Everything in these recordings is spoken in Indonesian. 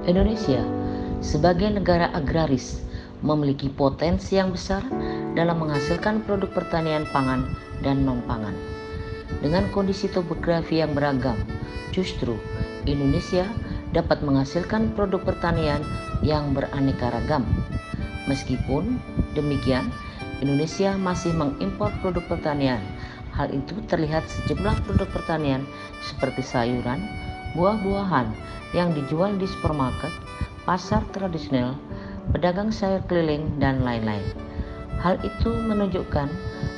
Indonesia, sebagai negara agraris, memiliki potensi yang besar dalam menghasilkan produk pertanian pangan dan non-pangan. Dengan kondisi topografi yang beragam, justru Indonesia dapat menghasilkan produk pertanian yang beraneka ragam. Meskipun demikian, Indonesia masih mengimpor produk pertanian. Hal itu terlihat sejumlah produk pertanian seperti sayuran, buah-buahan yang dijual di supermarket, pasar tradisional, pedagang sayur keliling, dan lain-lain. Hal itu menunjukkan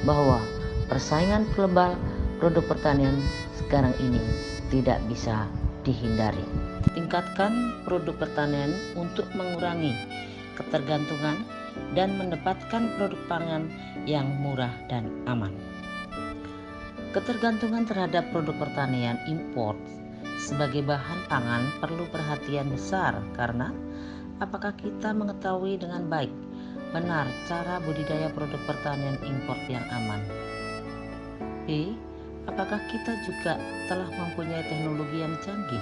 bahwa persaingan global produk pertanian sekarang ini tidak bisa dihindari. Tingkatkan produk pertanian untuk mengurangi ketergantungan dan mendapatkan produk pangan yang murah dan aman. Ketergantungan terhadap produk pertanian impor sebagai bahan pangan perlu perhatian besar karena apakah kita mengetahui dengan baik benar cara budidaya produk pertanian impor yang aman? B. Apakah kita juga telah mempunyai teknologi yang canggih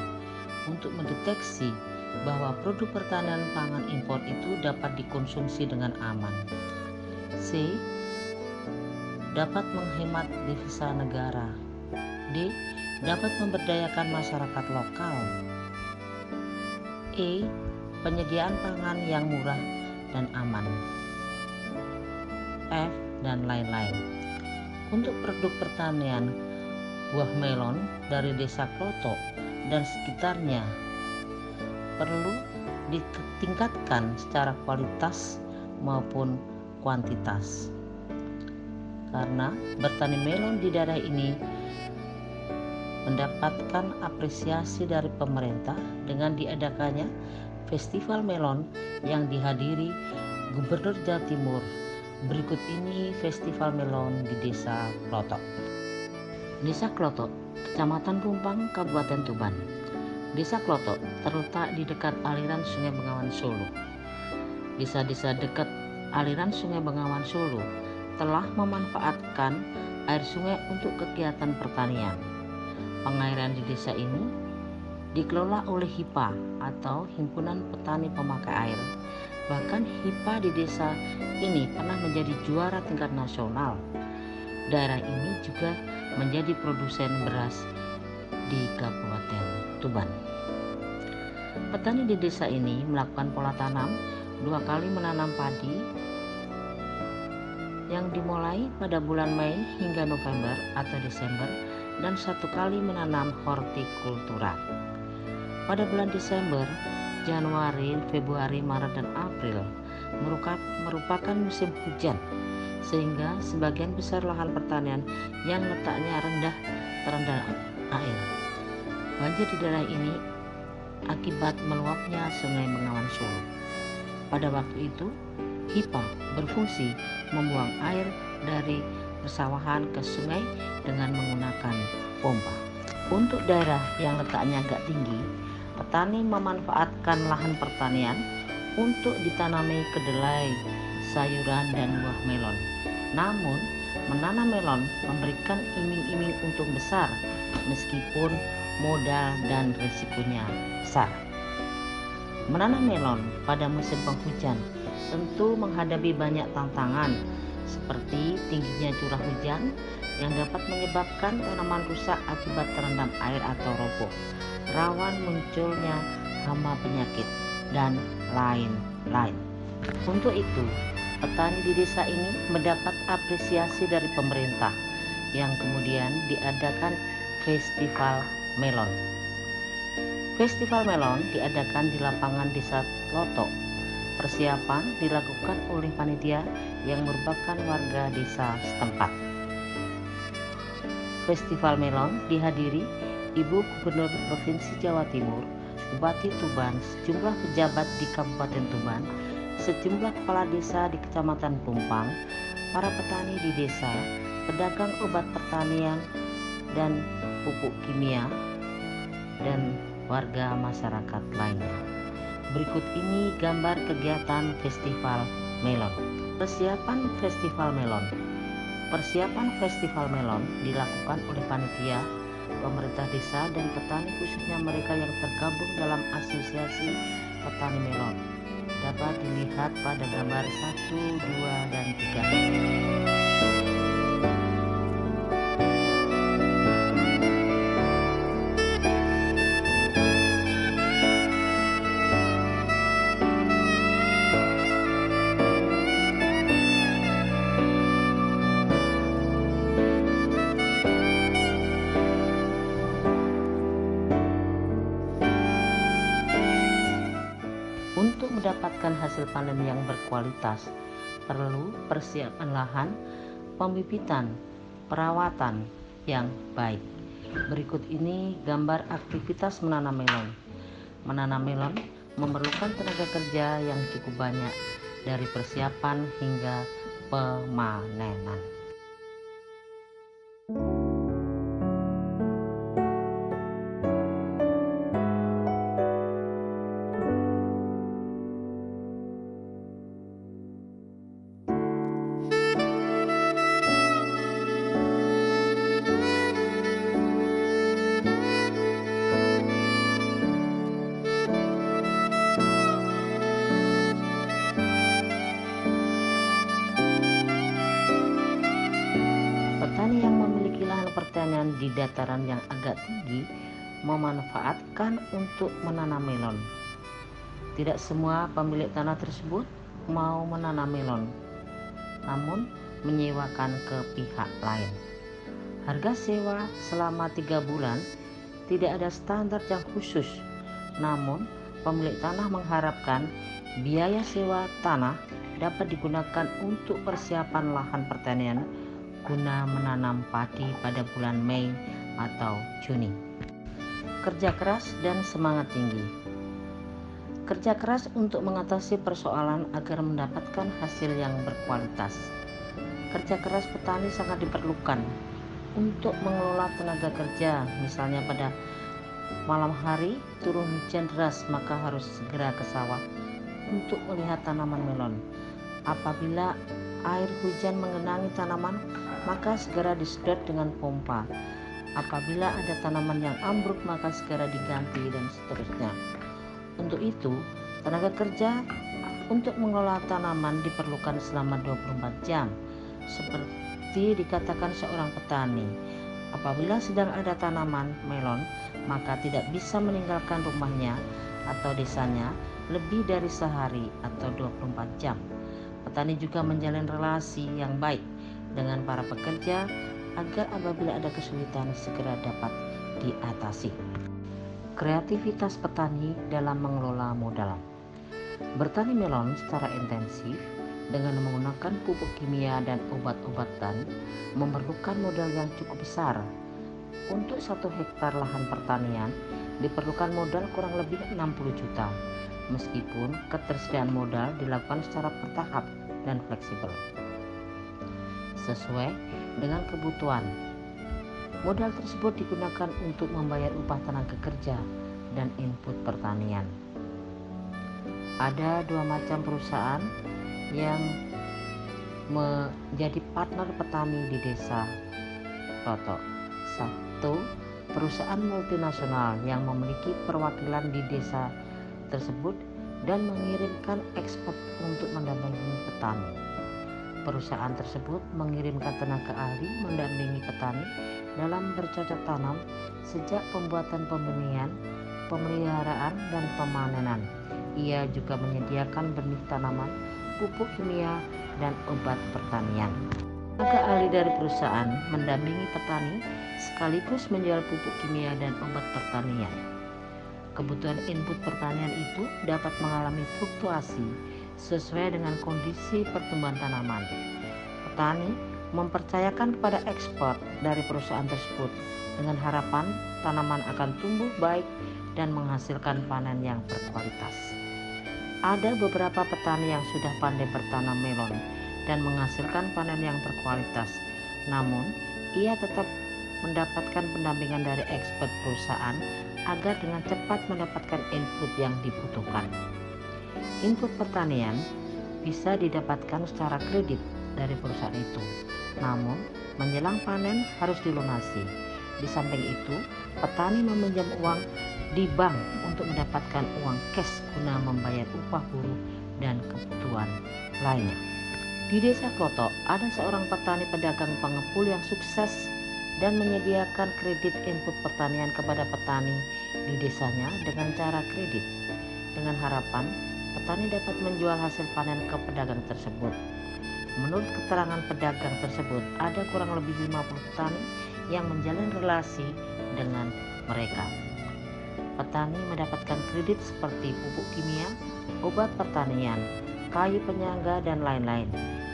untuk mendeteksi bahwa produk pertanian pangan impor itu dapat dikonsumsi dengan aman? C. Dapat menghemat devisa negara. D. Dapat memberdayakan masyarakat lokal. E. Penyediaan pangan yang murah dan aman. F. Dan lain-lain. Untuk produk pertanian buah melon dari desa Kloto dan sekitarnya perlu ditingkatkan secara kualitas maupun kuantitas. Karena bertani melon di daerah ini mendapatkan apresiasi dari pemerintah dengan diadakannya festival melon yang dihadiri Gubernur Jawa Timur. Berikut ini festival melon di Desa Kloto. Desa Kloto, Kecamatan Pumpang, Kabupaten Tuban. Desa Kloto terletak di dekat aliran Sungai Bengawan Solo. Desa-desa dekat aliran Sungai Bengawan Solo telah memanfaatkan air sungai untuk kegiatan pertanian. Pengairan di desa ini dikelola oleh HIPA atau Himpunan Petani Pemakai Air. Bahkan HIPA di desa ini pernah menjadi juara tingkat nasional. Daerah ini juga menjadi produsen beras di Kabupaten Tuban. Petani di desa ini melakukan pola tanam 2 kali menanam padi yang dimulai pada bulan Mei hingga November atau Desember dan 1 kali menanam hortikultura. Pada bulan Desember, Januari, Februari, Maret, dan April merupakan musim hujan, sehingga sebagian besar lahan pertanian yang letaknya rendah terendam air. Banjir di daerah ini akibat meluapnya Sungai Bengawan Solo. Pada waktu itu, HIPA berfungsi membuang air dari persawahan ke sungai dengan menggunakan pompa. Untuk daerah yang letaknya agak tinggi, petani memanfaatkan lahan pertanian untuk ditanami kedelai, sayuran, dan buah melon. Namun, menanam melon memberikan iming-iming untung besar meskipun modal dan risikonya besar. Menanam melon pada musim penghujan tentu menghadapi banyak tantangan seperti tingginya curah hujan yang dapat menyebabkan tanaman rusak akibat terendam air atau roboh, rawan munculnya hama penyakit, dan lain-lain. Untuk itu, petani di desa ini mendapat apresiasi dari pemerintah yang kemudian diadakan festival melon. Festival melon diadakan di lapangan Desa Kloto. Persiapan dilakukan oleh panitia yang merupakan warga desa setempat. Festival melon dihadiri Ibu Gubernur Provinsi Jawa Timur, Bupati Tuban, sejumlah pejabat di Kabupaten Tuban, sejumlah kepala desa di Kecamatan Pumpang, para petani di desa, pedagang obat pertanian dan pupuk kimia, dan warga masyarakat lainnya. Berikut ini gambar kegiatan Festival Melon. Persiapan Festival Melon. Persiapan Festival Melon dilakukan oleh panitia, pemerintah desa, dan petani khususnya mereka yang tergabung dalam asosiasi petani melon dapat dilihat pada gambar 1, 2, dan 3. Untuk mendapatkan hasil panen yang berkualitas, perlu persiapan lahan, pembibitan, perawatan yang baik. Berikut ini gambar aktivitas menanam melon. Menanam melon memerlukan tenaga kerja yang cukup banyak, dari persiapan hingga pemanenan. Petani yang memiliki lahan pertanian di dataran yang agak tinggi memanfaatkan untuk menanam melon. Tidak semua pemilik tanah tersebut mau menanam melon, namun menyewakan ke pihak lain. Harga sewa selama 3 bulan tidak ada standar yang khusus, namun pemilik tanah mengharapkan biaya sewa tanah dapat digunakan untuk persiapan lahan pertanian guna menanam padi pada bulan Mei atau Juni. Kerja keras dan semangat tinggi. Kerja keras untuk mengatasi persoalan agar mendapatkan hasil yang berkualitas. Kerja keras petani sangat diperlukan untuk mengelola tenaga kerja. Misalnya pada malam hari turun hujan deras, maka harus segera ke sawah untuk melihat tanaman melon. Apabila air hujan mengenangi tanaman, maka segera disedot dengan pompa. Apabila ada tanaman yang ambruk, maka segera diganti, dan seterusnya. Untuk itu, tenaga kerja untuk mengelola tanaman diperlukan selama 24 jam. Seperti dikatakan seorang petani, apabila sedang ada tanaman melon, maka tidak bisa meninggalkan rumahnya atau desanya lebih dari sehari atau 24 jam. Petani juga menjalin relasi yang baik dengan para pekerja agar apabila ada kesulitan segera dapat diatasi. Kreativitas petani dalam mengelola modal. Bertani melon secara intensif dengan menggunakan pupuk kimia dan obat-obatan memerlukan modal yang cukup besar. Untuk 1 hektar lahan pertanian diperlukan modal kurang lebih 60 juta, meskipun ketersediaan modal dilakukan secara bertahap dan fleksibel sesuai dengan kebutuhan. Modal tersebut digunakan untuk membayar upah tenaga kerja dan input pertanian. Ada 2 macam perusahaan yang menjadi partner petani di desa Roto. 1. Perusahaan multinasional yang memiliki perwakilan di desa tersebut dan mengirimkan ekspor untuk mendampingi petani. Perusahaan tersebut mengirimkan tenaga ahli mendampingi petani dalam bercocok tanam sejak pembuatan pembenihan, pemeliharaan, dan pemanenan. Ia juga menyediakan benih tanaman, pupuk kimia, dan obat pertanian. Tenaga ahli dari perusahaan mendampingi petani sekaligus menjual pupuk kimia dan obat pertanian. Kebutuhan input pertanian itu dapat mengalami fluktuasi sesuai dengan kondisi pertumbuhan tanaman. Petani mempercayakan kepada ekspor dari perusahaan tersebut dengan harapan tanaman akan tumbuh baik dan menghasilkan panen yang berkualitas. Ada beberapa petani yang sudah pandai bertanam melon dan menghasilkan panen yang berkualitas, namun ia tetap mendapatkan pendampingan dari ekspor perusahaan agar dengan cepat mendapatkan input yang dibutuhkan. Input pertanian bisa didapatkan secara kredit dari perusahaan itu, namun menjelang panen harus dilunasi. Di samping itu, petani meminjam uang di bank untuk mendapatkan uang cash guna membayar upah buruh dan kebutuhan lainnya. Di Desa Klotok, ada seorang petani pedagang pengepul yang sukses dan menyediakan kredit input pertanian kepada petani di desanya dengan cara kredit. Dengan harapan, petani dapat menjual hasil panen ke pedagang tersebut. Menurut keterangan pedagang tersebut, ada kurang lebih 50 petani yang menjalin relasi dengan mereka. Petani mendapatkan kredit seperti pupuk kimia, obat pertanian, kayu penyangga, dan lain-lain.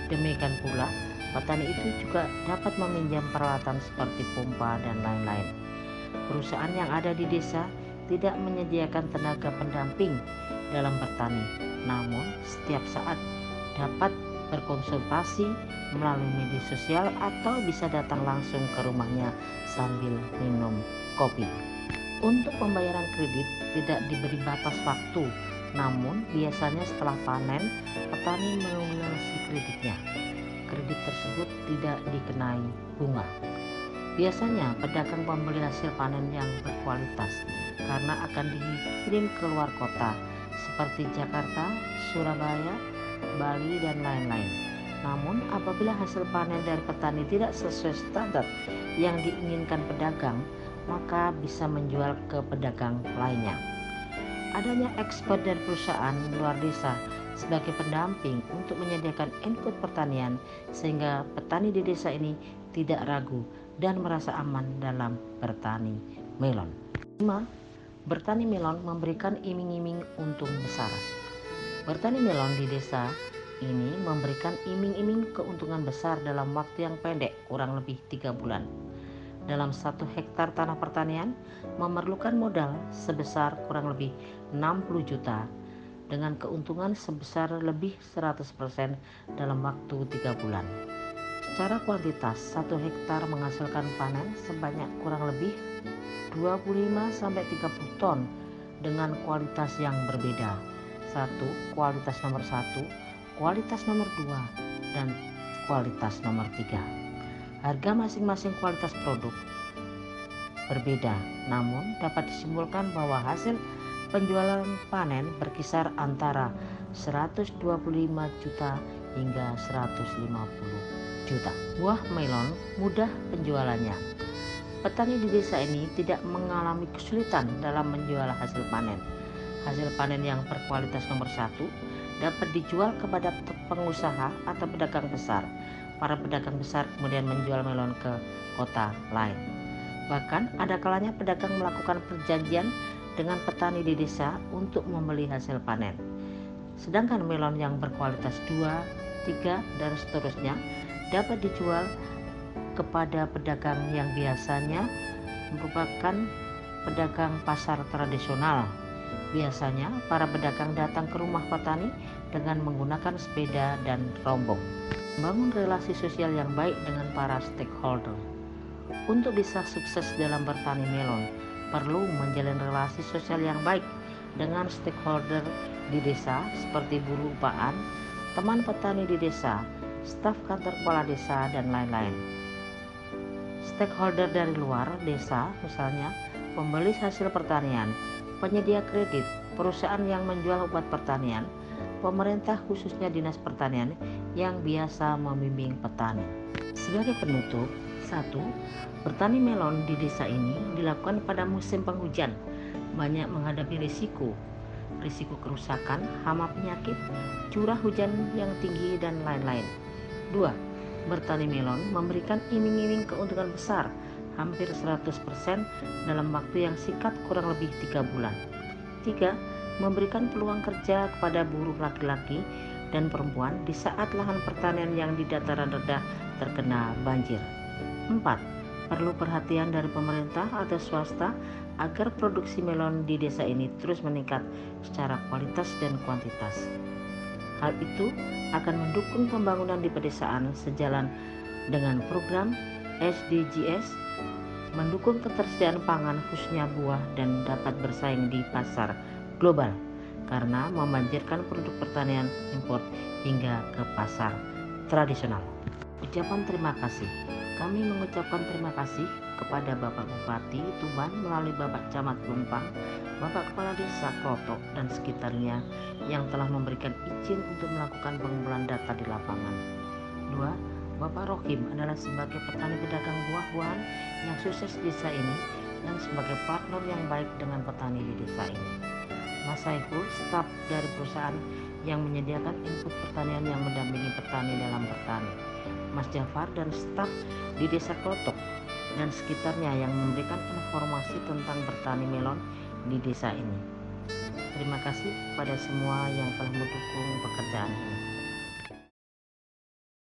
Demikian pula, petani itu juga dapat meminjam peralatan seperti pompa dan lain-lain. Perusahaan yang ada di desa tidak menyediakan tenaga pendamping dalam bertani, namun setiap saat dapat berkonsultasi melalui media sosial atau bisa datang langsung ke rumahnya sambil minum kopi. Untuk pembayaran kredit tidak diberi batas waktu, namun biasanya setelah panen petani melunasi kreditnya. Kredit tersebut tidak dikenai bunga. Biasanya pedagang membeli hasil panen yang berkualitas karena akan dikirim ke luar kota seperti Jakarta, Surabaya, Bali, dan lain-lain. Namun apabila hasil panen dari petani tidak sesuai standar yang diinginkan pedagang, maka bisa menjual ke pedagang lainnya. Adanya ekspor dari perusahaan luar desa sebagai pendamping untuk menyediakan input pertanian sehingga petani di desa ini tidak ragu dan merasa aman dalam bertani melon. 5. Bertani melon memberikan iming-iming untung besar. Bertani melon di desa ini memberikan iming-iming keuntungan besar dalam waktu yang pendek, kurang lebih 3 bulan. Dalam 1 hektar tanah pertanian memerlukan modal sebesar kurang lebih 60 juta dengan keuntungan sebesar lebih 100% dalam waktu 3 bulan. Secara kuantitas, 1 hektar menghasilkan panen sebanyak kurang lebih 25-30 ton dengan kualitas yang berbeda. 1. Kualitas nomor 1, kualitas nomor 2, dan kualitas nomor 3. Harga masing-masing kualitas produk berbeda, namun dapat disimpulkan bahwa hasil penjualan panen berkisar antara 125 juta hingga 150 juta. Buah melon mudah penjualannya. Petani di desa ini tidak mengalami kesulitan dalam menjual hasil panen. Hasil panen yang berkualitas nomor 1 dapat dijual kepada pengusaha atau pedagang besar. Para pedagang besar kemudian menjual melon ke kota lain. Bahkan ada kalanya pedagang melakukan perjanjian dengan petani di desa untuk membeli hasil panen. Sedangkan melon yang berkualitas 2, 3, dan seterusnya dapat dijual kepada pedagang yang biasanya merupakan pedagang pasar tradisional. Biasanya para pedagang datang ke rumah petani dengan menggunakan sepeda dan rombong. Membangun relasi sosial yang baik dengan para stakeholder. Untuk bisa sukses dalam bertani melon, perlu menjalin relasi sosial yang baik dengan stakeholder di desa seperti buruh upahan, teman petani di desa, staf kantor kepala desa, dan lain-lain. Stakeholder dari luar desa, misalnya pembeli hasil pertanian, penyedia kredit, perusahaan yang menjual obat pertanian, pemerintah khususnya dinas pertanian yang biasa membimbing petani. Sebagai penutup, 1. Bertani melon di desa ini dilakukan pada musim penghujan, banyak menghadapi risiko kerusakan, hama penyakit, curah hujan yang tinggi, dan lain-lain. 2. Bertani melon memberikan iming-iming keuntungan besar, hampir 100% dalam waktu yang singkat, kurang lebih 3 bulan. 3. Memberikan peluang kerja kepada buruh laki-laki dan perempuan di saat lahan pertanian yang di dataran rendah terkena banjir. 4. Perlu perhatian dari pemerintah atau swasta agar produksi melon di desa ini terus meningkat secara kualitas dan kuantitas. Hal itu akan mendukung pembangunan di pedesaan sejalan dengan program SDGs, mendukung ketersediaan pangan khususnya buah, dan dapat bersaing di pasar global karena memanjirkan produk pertanian impor hingga ke pasar tradisional. Ucapan terima kasih. Kami mengucapkan terima kasih kepada Bapak Bupati Tuban melalui Bapak Camat Lumpang, Bapak Kepala Desa Klotok dan sekitarnya yang telah memberikan izin untuk melakukan pengumpulan data di lapangan. 2. Bapak Rohim adalah sebagai petani pedagang buah-buahan yang sukses di desa ini dan sebagai partner yang baik dengan petani di desa ini. Mas Saiful, staf dari perusahaan yang menyediakan input pertanian yang mendampingi petani dalam bertani. Mas Jafar dan staf di desa Klotok dan sekitarnya yang memberikan informasi tentang bertani melon di desa ini. Terima kasih pada semua yang telah mendukung pekerjaan ini.